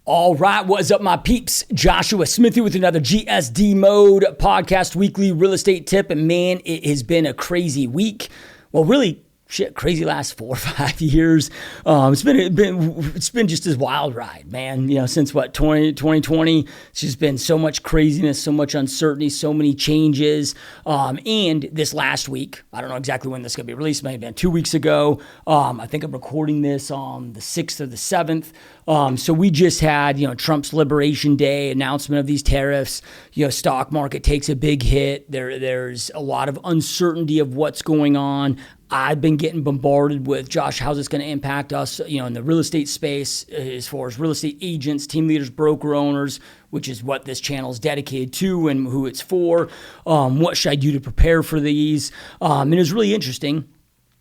All right, what's up, my peeps? Joshua Smithy with another GSD Mode podcast weekly real estate tip. And man, it has been a crazy week. Well, really, crazy last 4 or 5 years. It's been just this wild ride, man. Since 2020, it's just been so much craziness, so much uncertainty, so many changes. And this last week, I don't know exactly when this is going to be released. It may have been 2 weeks ago. I think I'm recording this on the 6th or the 7th. So we just had, Trump's Liberation Day announcement of these tariffs. Stock market takes a big hit. There's a lot of uncertainty of what's going on. I've been getting bombarded with, Josh, how's this going to impact us, in the real estate space as far as real estate agents, team leaders, broker owners, which is what this channel is dedicated to and who it's for. What should I do to prepare for these? And it was really interesting.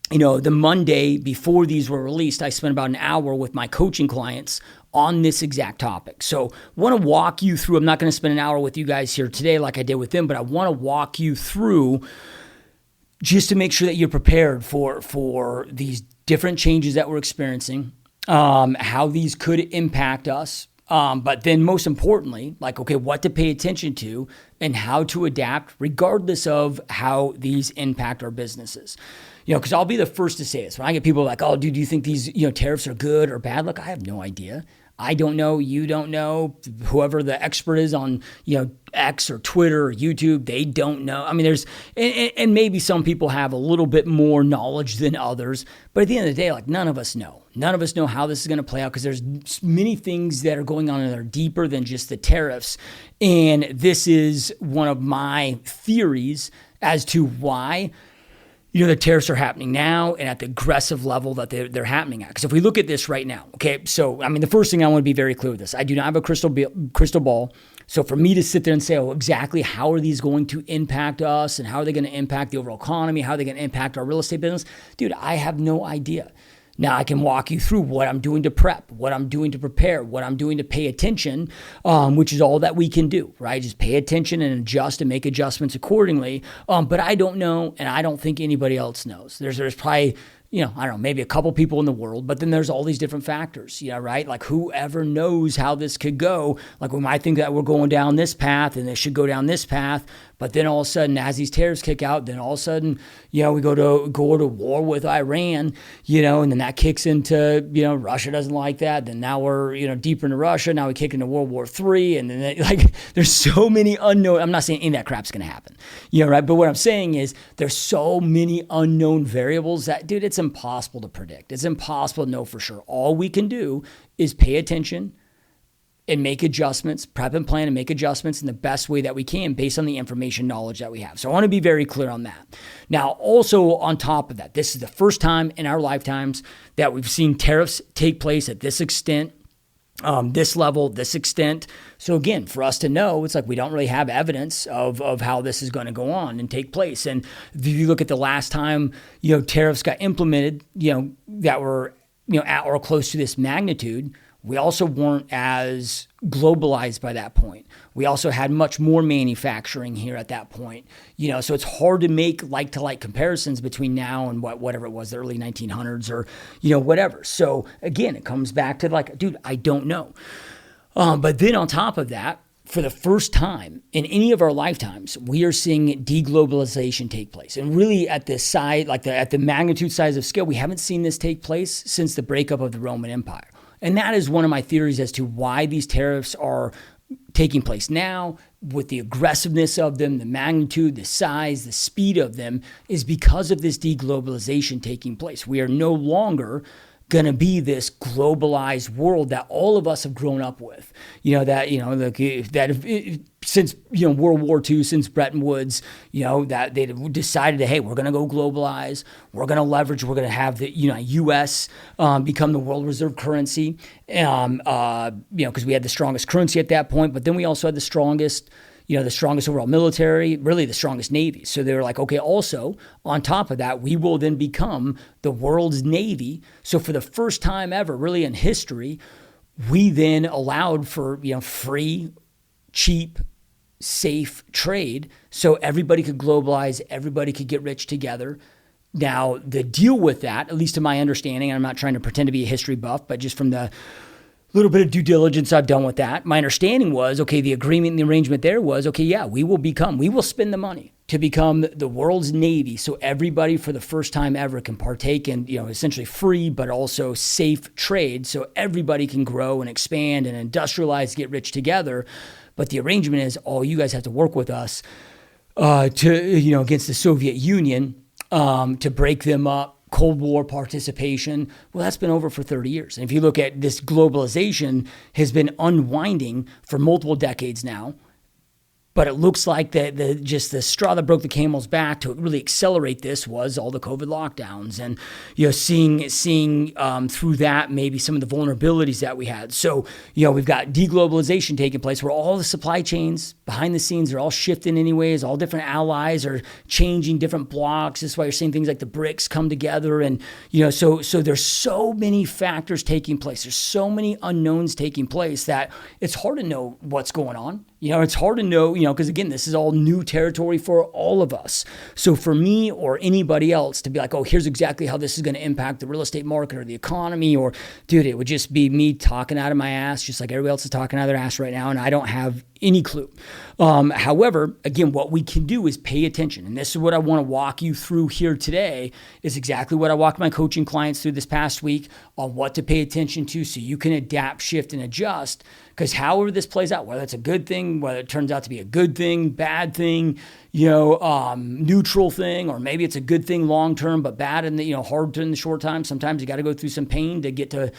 The Monday before these were released, I spent about an hour with my coaching clients on this exact topic. So I want to walk you through, I'm not going to spend an hour with you guys here today like I did with them, but I want to walk you through just to make sure that you're prepared for these different changes that we're experiencing, how these could impact us, but then most importantly, what to pay attention to and how to adapt regardless of how these impact our businesses. Because I'll be the first to say this. When I get people like, oh, dude, do you think these tariffs are good or bad? Look, I have no idea. I don't know. You don't know. Whoever the expert is on, X or Twitter or YouTube, they don't know. I mean, and maybe some people have a little bit more knowledge than others. But at the end of the day, none of us know. None of us know how this is going to play out because there's many things that are going on that are deeper than just the tariffs. And this is one of my theories as to why the tariffs are happening now and at the aggressive level that they're happening at. Because if we look at this right now, okay, so, the first thing I want to be very clear with this, I do not have a crystal ball. So for me to sit there and say, exactly how are these going to impact us and how are they going to impact the overall economy? How are they going to impact our real estate business? Dude, I have no idea. Now I can walk you through what I'm doing to prep, what I'm doing to prepare, what I'm doing to pay attention, which is all that we can do, right? Just pay attention and adjust and make adjustments accordingly. But I don't know, and I don't think anybody else knows. There's probably, I don't know, maybe a couple people in the world, but then there's all these different factors, right? Whoever knows how this could go, we might think that we're going down this path and they should go down this path. But then all of a sudden, as these tariffs kick out, then all of a sudden, we go to war with Iran, and then that kicks into, Russia doesn't like that. Then now we're, deeper into Russia. Now we kick into World War III. And then there's so many unknown, I'm not saying any of that crap's going to happen, right? But what I'm saying is there's so many unknown variables that, dude, it's impossible to predict. It's impossible to know for sure. All we can do is pay attention and make adjustments, prep and plan and make adjustments in the best way that we can based on the information knowledge that we have. So I want to be very clear on that. Now, also on top of that, this is the first time in our lifetimes that we've seen tariffs take place at this extent, this level, this extent. So again, for us to know, it's we don't really have evidence of how this is going to go on and take place. And if you look at the last time, tariffs got implemented, that were, at or close to this magnitude, we also weren't as globalized by that point. We also had much more manufacturing here at that point. So it's hard to make like-to-like comparisons between now and whatever it was, the early 1900s or, whatever. So again, it comes back to dude, I don't know. But then on top of that, for the first time in any of our lifetimes, we are seeing deglobalization take place. And really at the side, at the magnitude size of scale, we haven't seen this take place since the breakup of the Roman Empire. And that is one of my theories as to why these tariffs are taking place now, with the aggressiveness of them, the magnitude, the size, the speed of them, is because of this deglobalization taking place. We are no longer going to be this globalized world that all of us have grown up with. Since World War II, since Bretton Woods, that they decided that, hey, we're going to go globalize, we're going to leverage, we're going to have the U.S. Become the world reserve currency, because we had the strongest currency at that point, but then we also had the strongest overall military, really the strongest navy. So they were okay, also on top of that, we will then become the world's navy. So for the first time ever, really in history, we then allowed for, free, cheap, safe trade. So everybody could globalize, everybody could get rich together. Now, the deal with that, at least to my understanding, and I'm not trying to pretend to be a history buff, but just from the little bit of due diligence I've done with that. My understanding was, okay, the agreement and the arrangement there was, okay, yeah, we will spend the money to become the world's Navy. So everybody for the first time ever can partake in, essentially free, but also safe trade. So everybody can grow and expand and industrialize, get rich together. But the arrangement is all you guys have to work with us against the Soviet Union to break them up. Cold War participation, well, that's been over for 30 years. And if you look at this, globalization has been unwinding for multiple decades now. But it looks like the straw that broke the camel's back to really accelerate this was all the COVID lockdowns and seeing through that maybe some of the vulnerabilities that we had. So we've got deglobalization taking place where all the supply chains behind the scenes are all shifting anyways. All different allies are changing different blocks. That's why you're seeing things like the BRICS come together and so there's so many factors taking place. There's so many unknowns taking place that it's hard to know what's going on. It's hard to know, because again, this is all new territory for all of us. So for me or anybody else to be like, oh, here's exactly how this is going to impact the real estate market or the economy, or dude, it would just be me talking out of my ass, just like everybody else is talking out of their ass right now. And I don't have any clue. However, again, what we can do is pay attention. And this is what I want to walk you through here today is exactly what I walked my coaching clients through this past week on what to pay attention to so you can adapt, shift, and adjust. Because however this plays out, whether it's a good thing, whether it turns out to be a good thing, bad thing, neutral thing, or maybe it's a good thing long-term, but bad in the, hard in the short time. Sometimes you got to go through some pain to get to,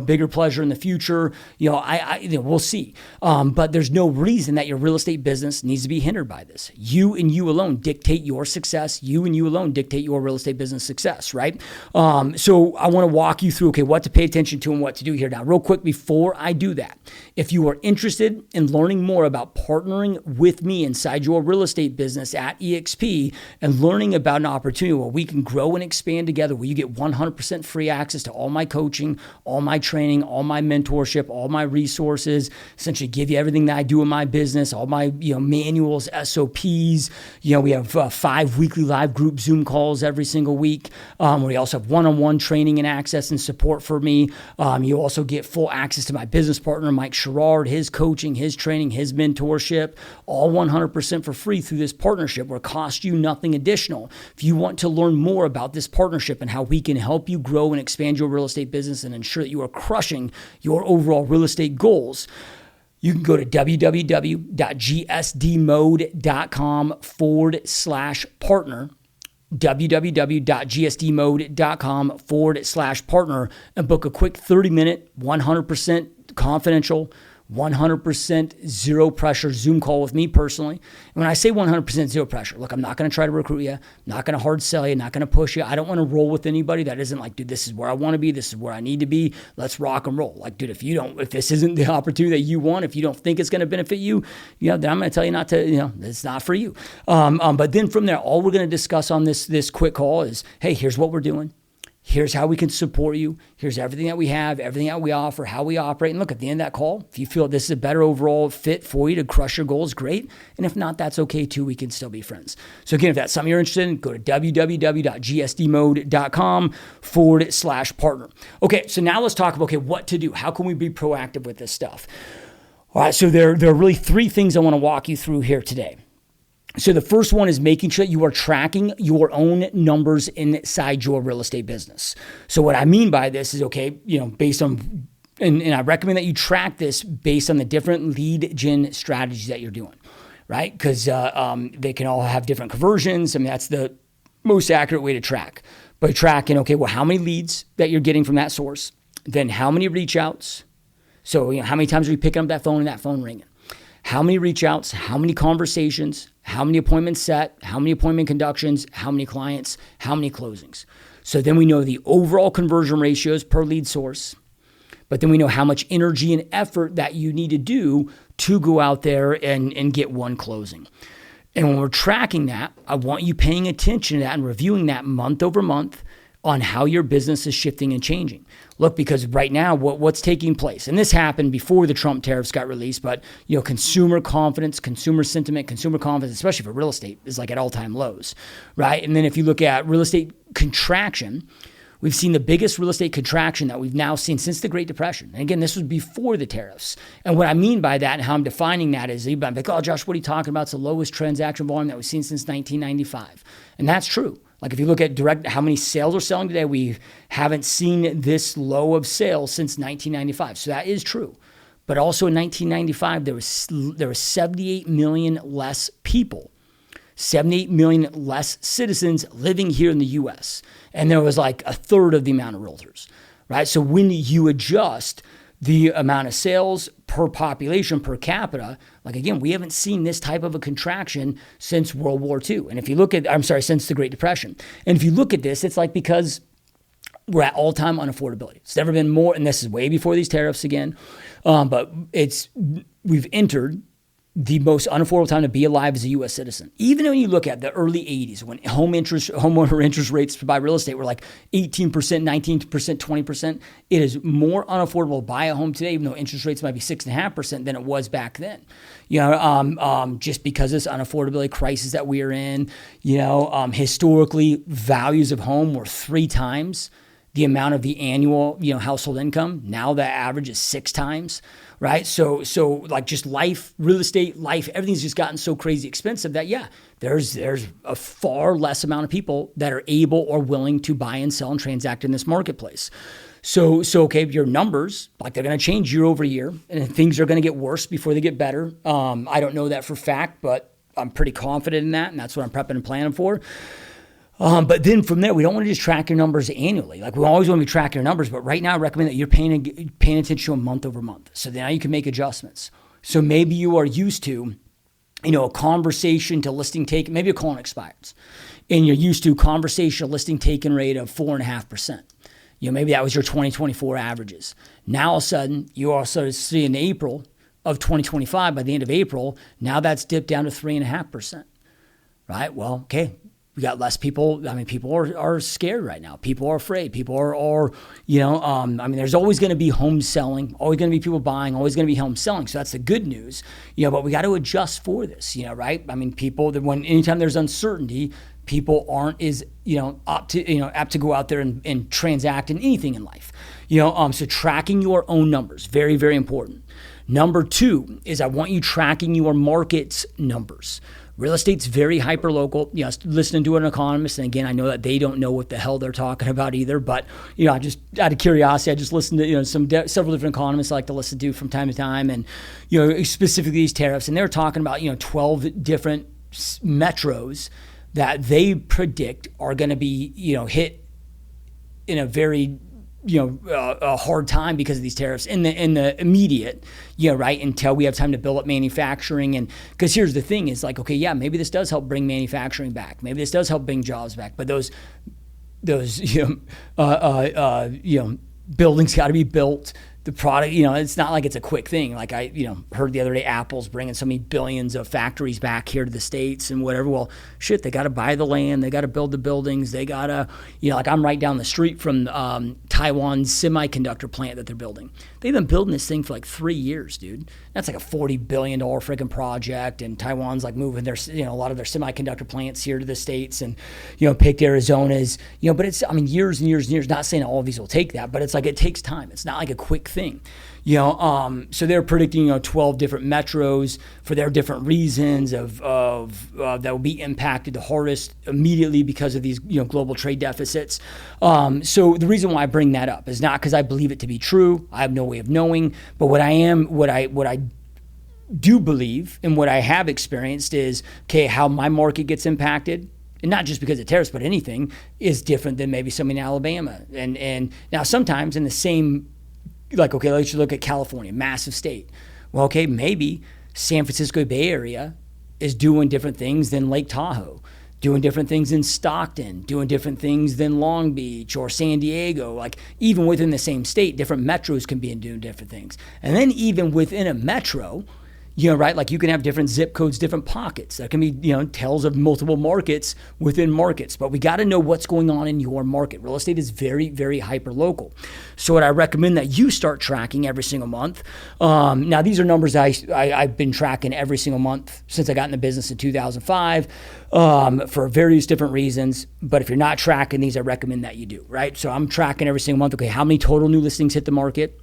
bigger pleasure in the future. We'll see. But there's no reason that your real estate business needs to be hindered by this. You and you alone dictate your success. You and you alone dictate your real estate business success, right? So I want to walk you through, what to pay attention to and what to do here. Now, real quick, before I do that, if you are interested in learning more about partnering with me inside your real estate business at EXP and learning about an opportunity where we can grow and expand together, where you get 100% free access to all my coaching, all my training, all my mentorship, all my resources, essentially give you everything that I do in my business, all my manuals, SOPs. We have 5 weekly live group Zoom calls every single week. We also have one-on-one training and access and support for me. You also get full access to my business partner, Mike Sherrard, his coaching, his training, his mentorship, all 100% for free through this partnership where it costs you nothing additional. If you want to learn more about this partnership and how we can help you grow and expand your real estate business and ensure that you are crushing your overall real estate goals, you can go to www.gsdmode.com/partner, www.gsdmode.com/partner, and book a quick 30-minute, 100% confidential, 100% zero pressure Zoom call with me personally. And when I say 100% zero pressure, look, I'm not going to try to recruit you. I'm not going to hard sell you. Not going to push you. I don't want to roll with anybody that isn't like, dude, this is where I want to be. This is where I need to be. Let's rock and roll. Like, dude, if this isn't the opportunity that you want, if you don't think it's going to benefit you, then I'm going to tell you not to, it's not for you. But then from there, all we're going to discuss on this quick call is, hey, here's what we're doing. Here's how we can support you. Here's everything that we have, everything that we offer, how we operate. And look, at the end of that call, if you feel this is a better overall fit for you to crush your goals, great. And if not, that's okay too. We can still be friends. So again, if that's something you're interested in, go to www.gsdmode.com/partner. Okay, so now let's talk about, what to do. How can we be proactive with this stuff? All right, so there are really 3 things I want to walk you through here today. So the first one is making sure you are tracking your own numbers inside your real estate business. So what I mean by this is, based on, and I recommend that you track this based on the different lead gen strategies that you're doing, right? Because they can all have different conversions. I mean, that's the most accurate way to track. By tracking, how many leads that you're getting from that source, then how many reach outs. So, how many times are you picking up that phone and that phone ringing? How many reach outs, how many conversations, how many appointments set, how many appointment conductions, how many clients, how many closings. So then we know the overall conversion ratios per lead source, but then we know how much energy and effort that you need to do to go out there and get one closing. And when we're tracking that, I want you paying attention to that and reviewing that month over month on how your business is shifting and changing. Look, because right now, what's taking place, and this happened before the Trump tariffs got released, but consumer confidence, consumer sentiment, consumer confidence, especially for real estate, is like at all-time lows, right? And then if you look at real estate contraction, We've seen the biggest real estate contraction that we've now seen since the Great Depression. And again, this was before the tariffs. And what I mean by that and how I'm defining that is, I'm like, oh, Josh, what are you talking about? It's the lowest transaction volume that we've seen since 1995. And that's true. Like if you look at how many sales are selling today, we haven't seen this low of sales since 1995. So that is true. But also in 1995, there was 78 million less people. 78 million less citizens living here in the U.S. And there was like a third of the amount of realtors, right? So when you adjust the amount of sales per population, per capita, like again, we haven't seen this type of a contraction since World War II. And if you look at, since the Great Depression. And if you look at this, it's like because we're at all-time unaffordability. It's never been more, and this is way before these tariffs again, but we've entered the most unaffordable time to be alive as a U.S. citizen. Even when you look at the early 80s, when homeowner interest rates to buy real estate were like 18%, 19%, 20%, it is more unaffordable to buy a home today, even though interest rates might be 6.5% than it was back then. Just because of this unaffordability crisis that we are in, historically, values of home were 3 times the amount of the annual, household income. Now the average is 6 times, right? So like just life, real estate, everything's just gotten so crazy expensive that there's a far less amount of people that are able or willing to buy and sell and transact in this marketplace. So okay, your numbers, like they're going to change year over year, and things are going to get worse before they get better. I don't know that for fact, but I'm pretty confident in that, and that's what I'm prepping and planning for. But then from there, we don't want to just track your numbers annually. Like we always want to be tracking your numbers, but right now I recommend that you're paying attention to them month over month. So now you can make adjustments. So maybe you are used to, a conversation to listing take, maybe a call expires, and you're used to conversation listing taken rate of 4.5%. Maybe that was your 2024 averages. Now all of a sudden, you also see in April of 2025, by the end of April, now that's dipped down to 3.5%, right? Well, okay. We got less people. People are scared right now. People are afraid. People are there's always going to be home selling, always going to be people buying, always going to be home selling. So that's the good news, but we got to adjust for this, right? Anytime there's uncertainty, people aren't as, apt to go out there and transact in anything in life, so tracking your own numbers, very, very important. Number 2 is I want you tracking your market's numbers. Real estate's very hyper-local. Listening to an economist, and again, I know that they don't know what the hell they're talking about either, but, I just, out of curiosity, I just listened to, several different economists I like to listen to from time to time, and, specifically these tariffs, and they're talking about, 12 different metros that they predict are going to be, hit in a very a hard time because of these tariffs in the immediate, right, until we have time to build up manufacturing. And because here's the thing is like, okay, maybe this does help bring manufacturing back. Maybe this does help bring jobs back. But those buildings got to be built. The product, it's not like it's a quick thing. Like I, heard the other day, Apple's bringing so many billions of factories back here to the States and whatever. Well, shit, they got to buy the land. They got to build the buildings. They got to, like I'm right down the street from Taiwan's semiconductor plant that they're building. They've been building this thing for like 3 years, dude. That's like a $40 billion freaking project. And Taiwan's like moving their, a lot of their semiconductor plants here to the States and, picked Arizona's, but it's, years and years and years, not saying all of these will take that, but it's like, it takes time. It's not like a quick thing, so they're predicting, 12 different metros for their different reasons of that will be impacted the hardest immediately because of these, global trade deficits. So the reason why I bring that up is not because I believe it to be true. I have no way of knowing, but what I do believe and what I have experienced is, okay, how my market gets impacted, and not just because of tariffs, but anything, is different than maybe somebody in Alabama. And now sometimes in the same, like, okay, let's look at California, massive state. Well, okay, maybe San Francisco Bay Area is doing different things than Lake Tahoe, doing different things in Stockton, doing different things than Long Beach or San Diego. Like even within the same state, different metros can be doing different things. And then even within a metro, Right? Like you can have different zip codes, different pockets. That can be, tales of multiple markets within markets. But we got to know what's going on in your market. Real estate is very, very hyper local. So what I recommend that you start tracking every single month. Now these are numbers I've been tracking every single month since I got in the business in 2005 for various different reasons. But if you're not tracking these, I recommend that you do, right? So I'm tracking every single month. Okay, how many total new listings hit the market?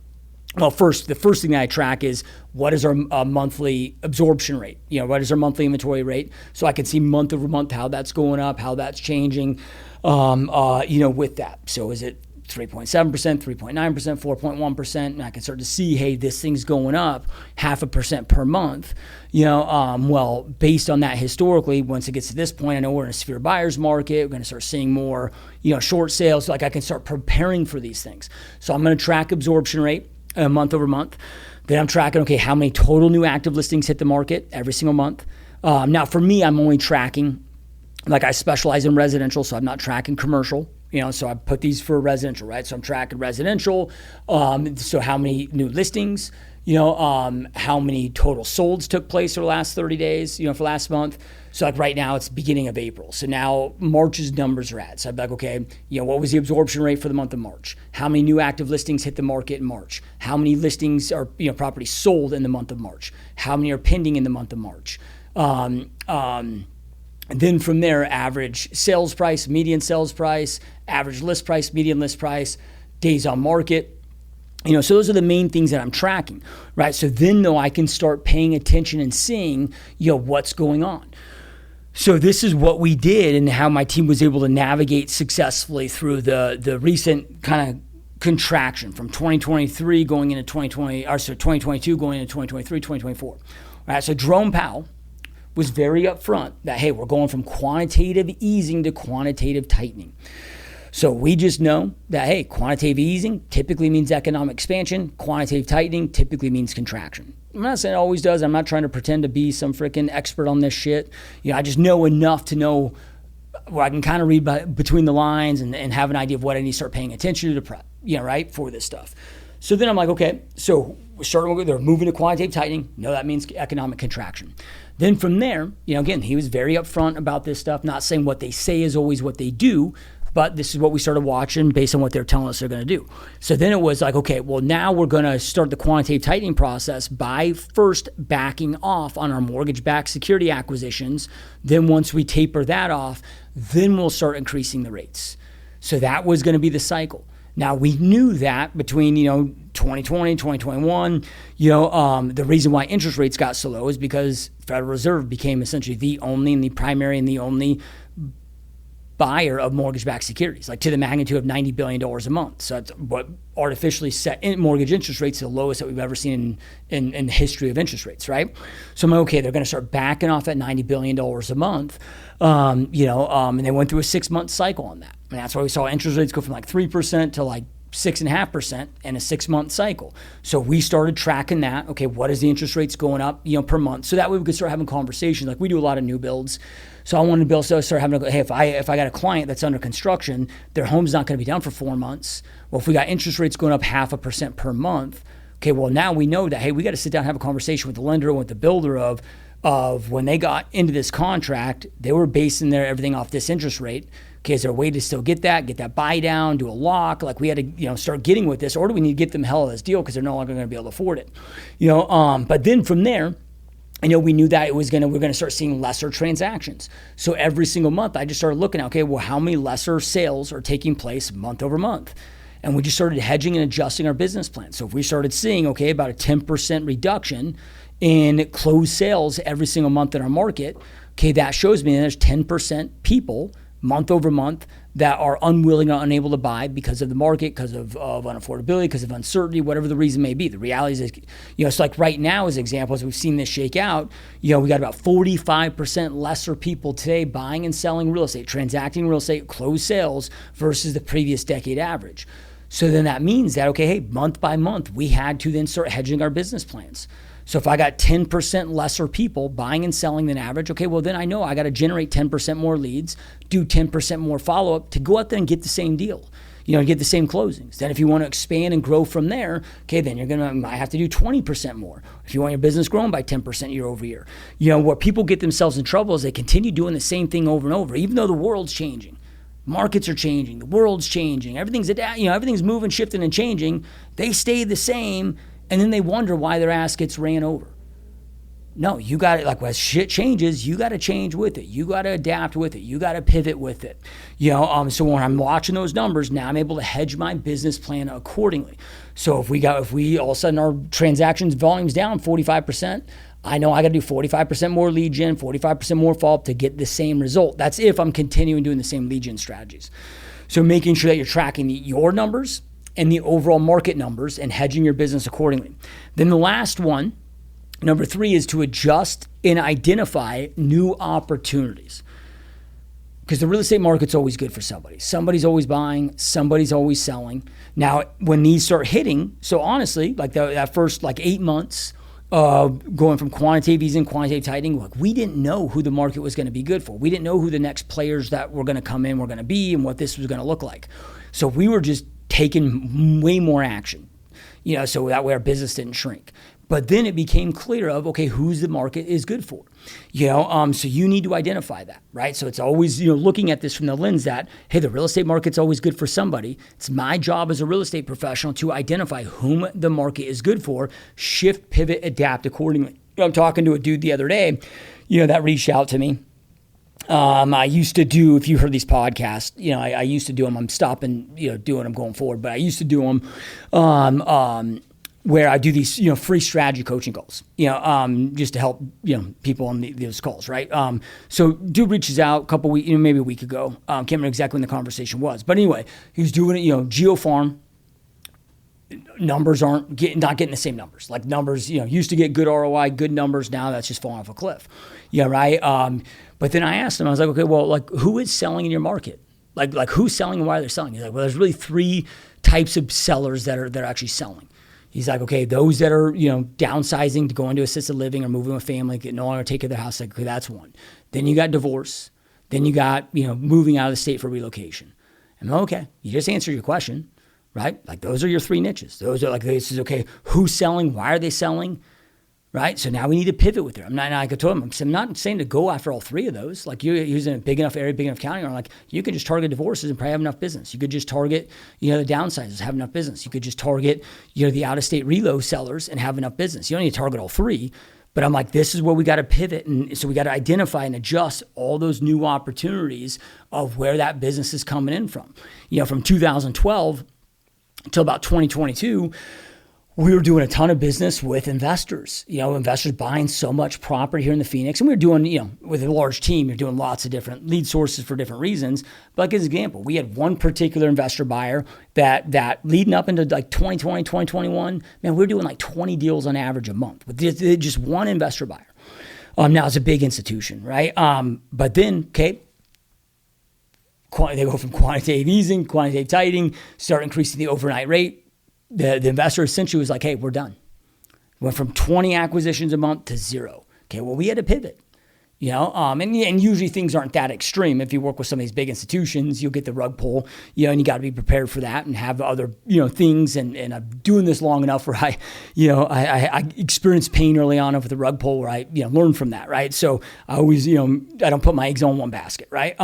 Well, the first thing that I track is what is our monthly absorption rate? What is our monthly inventory rate? So I can see month over month how that's going up, how that's changing, with that. So is it 3.7%, 3.9%, 4.1%? And I can start to see, hey, this thing's going up 0.5% per month. Well, based on that historically, once it gets to this point, I know we're in a severe buyer's market. We're going to start seeing more, short sales. Like I can start preparing for these things. So I'm going to track absorption rate month over month. Then I'm tracking, okay, how many total new active listings hit the market every single month. Now for me, I'm only tracking, like I specialize in residential, so I'm not tracking commercial. So I put these for residential, right? So I'm tracking residential. So how many new listings, how many total solds took place over the last 30 days, for last month. So like right now it's beginning of April. So now March's numbers are at. So I'd be like, okay, what was the absorption rate for the month of March? How many new active listings hit the market in March? How many listings are, properties sold in the month of March? How many are pending in the month of March? And then from there, average sales price, median sales price, average list price, median list price, days on market. So those are the main things that I'm tracking, right? So then though I can start paying attention and seeing, what's going on. So this is what we did and how my team was able to navigate successfully through the recent kind of contraction from 2023 going into 2022 going into 2023, 2024. All right, so Jerome Powell was very upfront that, hey, we're going from quantitative easing to quantitative tightening. So we just know that, hey, quantitative easing typically means economic expansion. Quantitative tightening typically means contraction. I'm not saying it always does. I'm not trying to pretend to be some freaking expert on this shit. I just know enough to know where I can kind of read between the lines and have an idea of what I need to start paying attention to prep, right, for this stuff. So then I'm like, okay, so they're moving to quantitative tightening. No, that means economic contraction. Then from there, again, he was very upfront about this stuff, not saying what they say is always what they do, but this is what we started watching based on what they're telling us they're going to do. So then it was like, okay, well, now we're going to start the quantitative tightening process by first backing off on our mortgage-backed security acquisitions. Then once we taper that off, then we'll start increasing the rates. So that was going to be the cycle. Now, we knew that between, 2020, 2021, the reason why interest rates got so low is because Federal Reserve became essentially the only and the primary and the only buyer of mortgage-backed securities, like to the magnitude of $90 billion a month. So that's what artificially set mortgage interest rates to the lowest that we've ever seen in the history of interest rates, right? So I'm like, okay, they're going to start backing off at $90 billion a month, and they went through a 6-month cycle on that. And that's why we saw interest rates go from like 3% to like 6.5% in a 6-month cycle. So we started tracking that. Okay, what is the interest rates going up, per month? So that way we could start having conversations. Like we do a lot of new builds. So I wanted to be able to start having, hey, if I got a client that's under construction, their home's not going to be down for 4 months. Well, if we got interest rates going up 0.5% per month, okay, well now we know that, hey, we got to sit down and have a conversation with the lender and with the builder of when they got into this contract, they were basing everything off this interest rate. Okay, is there a way to still get that buy down, do a lock? Like we had to, start getting with this, or do we need to get them hell of this deal because they're no longer going to be able to afford it? But then from there, we knew that we're going to start seeing lesser transactions. So every single month, I just started looking at, okay, well, how many lesser sales are taking place month over month? And we just started hedging and adjusting our business plan. So if we started seeing, okay, about a 10% reduction in closed sales every single month in our market, okay, that shows me that there's 10% people month over month that are unwilling or unable to buy because of the market, because of unaffordability, because of uncertainty, whatever the reason may be. The reality is, it's like right now as examples, we've seen this shake out, we got about 45% lesser people today buying and selling real estate, transacting real estate, closed sales versus the previous decade average. So then that means that, okay, hey, month by month, we had to then start hedging our business plans. So if I got 10% lesser people buying and selling than average, okay, well then I know I got to generate 10% more leads, do 10% more follow-up to go out there and get the same deal. get the same closings. Then if you want to expand and grow from there, okay, then might have to do 20% more. If you want your business growing by 10% year over year. Where people get themselves in trouble is they continue doing the same thing over and over, even though the world's changing. Markets are changing, the world's changing, everything's moving, shifting, and changing. They stay the same, and then they wonder why their ass gets ran over. No, you got it. Like as shit changes, you got to change with it. You got to adapt with it. You got to pivot with it. So when I'm watching those numbers, now I'm able to hedge my business plan accordingly. So if we all of a sudden our transactions volume's down 45%, I know I got to do 45% more lead gen, 45% more follow-up to get the same result. That's if I'm continuing doing the same lead gen strategies. So making sure that you're tracking your numbers and the overall market numbers and hedging your business accordingly. Then the last one, number 3, is to adjust and identify new opportunities. Because the real estate market's always good for somebody. Somebody's always buying, somebody's always selling. Now, when these start hitting, so honestly, like that first 8 months, going from quantitative easing, quantitative tightening, we didn't know who the market was going to be good for. We didn't know who the next players that were going to come in were going to be and what this was going to look like. So we were just taking way more action, so that way our business didn't shrink. But then it became clear of, okay, who's the market is good for, so you need to identify that, right? So it's always, looking at this from the lens that, hey, the real estate market's always good for somebody. It's my job as a real estate professional to identify whom the market is good for, shift, pivot, adapt accordingly. I'm talking to a dude the other day, that reached out to me. I used to do, if you heard these podcasts, I used to do them. I'm stopping, doing them going forward, but I used to do them, where I do these, free strategy coaching calls, just to help, people on those calls, right? So dude reaches out a couple weeks, maybe a week ago. Can't remember exactly when the conversation was, but anyway, he was doing it, GeoFarm. Numbers not getting the same numbers. Like numbers, used to get good ROI, good numbers. Now that's just falling off a cliff. Yeah, right. But then I asked him, I was like, okay, well, who is selling in your market? Like who's selling and why they're selling? He's like, well, there's really 3 types of sellers that are actually selling. He's like, okay, those that are, downsizing to go into assisted living or moving with family, no longer take care of their house, like, okay, that's one. Then you got divorce. Then you got, moving out of the state for relocation. And okay, you just answered your question, right? Like those are your 3 niches. Those are this is okay, who's selling? Why are they selling? Right? So now we need to pivot with it. I'm not saying to go after all 3 of those. Like you're using a big enough area, big enough county, or like you could just target divorces and probably have enough business. You could just target, the downsizers, have enough business. You could just target, the out-of-state relo sellers and have enough business. You don't need to target all 3, but I'm like, this is where we got to pivot. And so we got to identify and adjust all those new opportunities of where that business is coming in from. From 2012 until about 2022, we were doing a ton of business with investors, investors buying so much property here in the Phoenix. And we were doing, with a large team, you're doing lots of different lead sources for different reasons. But like as an example, we had one particular investor buyer that leading up into 2020, 2021, man, we were doing 20 deals on average a month with just one investor buyer. Now it's a big institution, right? But then, okay, they go from quantitative easing, quantitative tightening, start increasing the overnight rate. The investor essentially was like, hey, we're done. Went from 20 acquisitions a month to 0. Okay, well, we had to pivot. And usually things aren't that extreme. If you work with some of these big institutions, you'll get the rug pull, and you got to be prepared for that and have other, things. And I'm doing this long enough where I experienced pain early on with the rug pull where I, learned from that, right? So I always, I don't put my eggs on one basket, right?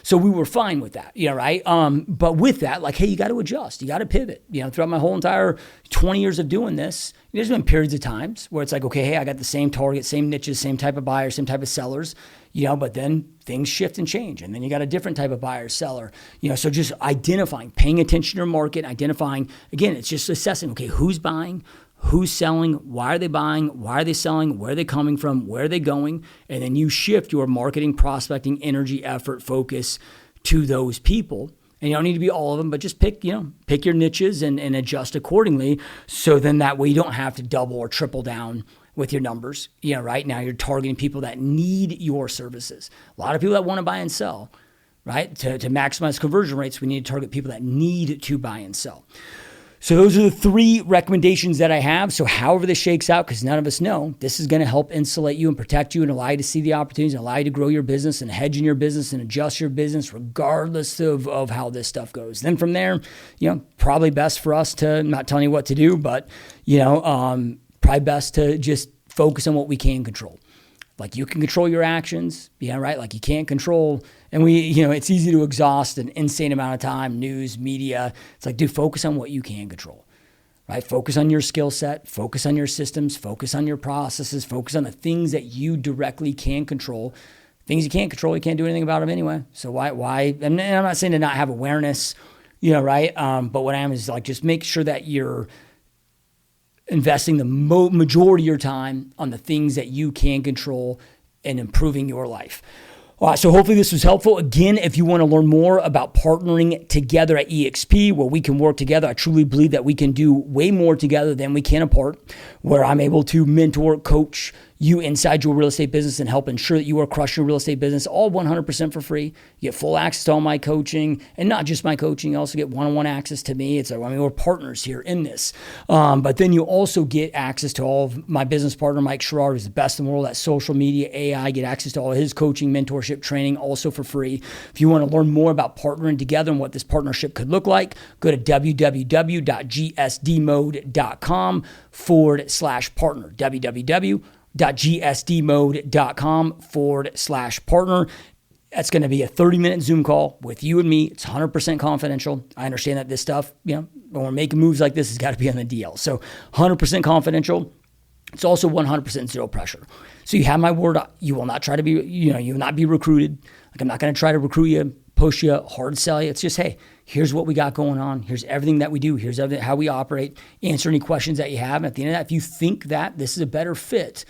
So we were fine with that, right? But with that, hey, you got to adjust, you got to pivot, throughout my whole entire 20 years of doing this. There's been periods of times where it's like, okay, hey, I got the same target, same niches, same type of buyers, same type of sellers, but then things shift and change. And then you got a different type of buyer, seller, so just identifying, paying attention to your market, identifying, again, it's just assessing, okay, who's buying, who's selling, why are they buying, why are they selling, where are they coming from, where are they going? And then you shift your marketing, prospecting, energy, effort, focus to those people. And you don't need to be all of them, but just pick your niches and adjust accordingly. So then that way you don't have to double or triple down with your numbers. Right now you're targeting people that need your services. A lot of people that want to buy and sell, right? To maximize conversion rates, we need to target people that need to buy and sell. So those are the 3 recommendations that I have. So however this shakes out, because none of us know, this is going to help insulate you and protect you and allow you to see the opportunities and allow you to grow your business and hedge in your business and adjust your business regardless of how this stuff goes. Then from there, probably best for us to, I'm not telling you what to do, but, probably best to just focus on what we can control. Like you can control your actions, right? Like you can't control, and it's easy to exhaust an insane amount of time, news, media. It's like, dude, focus on what you can control, right? Focus on your skill set, focus on your systems, focus on your processes, focus on the things that you directly can control. Things you can't control, you can't do anything about them anyway. So why? And I'm not saying to not have awareness, right? But what I am is like, just make sure that you're investing the majority of your time on the things that you can control and improving your life. All right, so hopefully this was helpful. Again, if you want to learn more about partnering together at EXP, where we can work together, I truly believe that we can do way more together than we can apart, where I'm able to mentor, coach you inside your real estate business and help ensure that you are crushing your real estate business, all 100% for free. You get full access to all my coaching, and not just my coaching, you also get one-on-one access to me. We're partners here in this. But then you also get access to all of my business partner, Mike Sherrard, who's the best in the world at social media, AI, get access to all of his coaching, mentorship, training, also for free. If you want to learn more about partnering together and what this partnership could look like, go to www.gsdmode.com/partner, www.gsdmode.com/partner. That's going to be a 30-minute Zoom call with you and me. It's 100% confidential. I understand that this stuff, when we're making moves like this, it's got to be on the DL. So 100% confidential. It's also 100% zero pressure. So you have my word. You will not try to be, you will not be recruited. Like I'm not going to try to recruit you, push you, hard sell you. It's just, hey, here's what we got going on. Here's everything that we do. Here's how we operate. Answer any questions that you have. And at the end of that, if you think that this is a better fit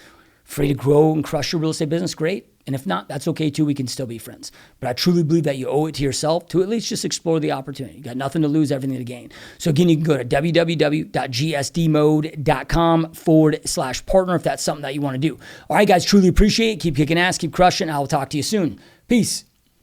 for you to grow and crush your real estate business, great. And if not, that's okay too. We can still be friends. But I truly believe that you owe it to yourself to at least just explore the opportunity. You got nothing to lose, everything to gain. So again, you can go to www.gsdmode.com/partner if that's something that you want to do. All right, guys, truly appreciate it. Keep kicking ass, keep crushing. I will talk to you soon. Peace.